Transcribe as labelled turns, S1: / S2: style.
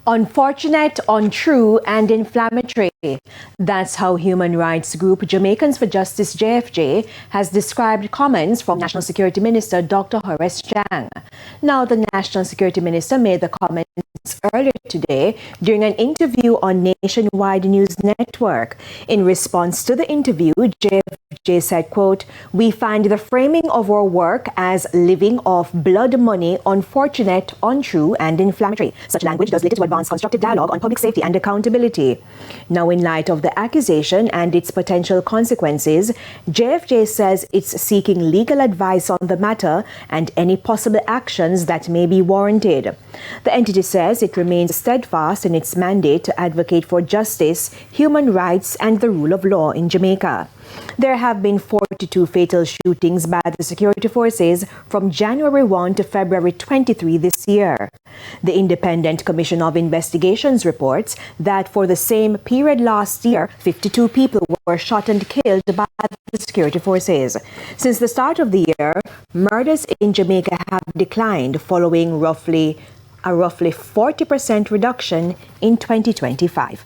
S1: Unfortunate, untrue, and inflammatory. That's how human rights group Jamaicans for Justice JFJ has described comments from National Security Minister Dr. Horace Jang. Now, the National Security Minister made the comments earlier today during an interview on Nationwide News Network. In response to the interview, JFJ said, quote, "We find the framing of our work as living off blood money unfortunate, untrue, and inflammatory. Such language does little to advance constructive dialogue on public safety and accountability." Now, in light of the accusation and its potential consequences, JFJ says it's seeking legal advice on the matter and any possible actions that may be warranted. The entity says it remains steadfast in its mandate to advocate for justice, human rights, and the rule of law in Jamaica. There have been 42 fatal shootings by the security forces from January 1 to February 23 this year. The Independent Commission of Investigations reports that for the same period last year, 52 people were shot and killed by the security forces. Since the start of the year, murders in Jamaica have declined following a roughly 40% reduction in 2025.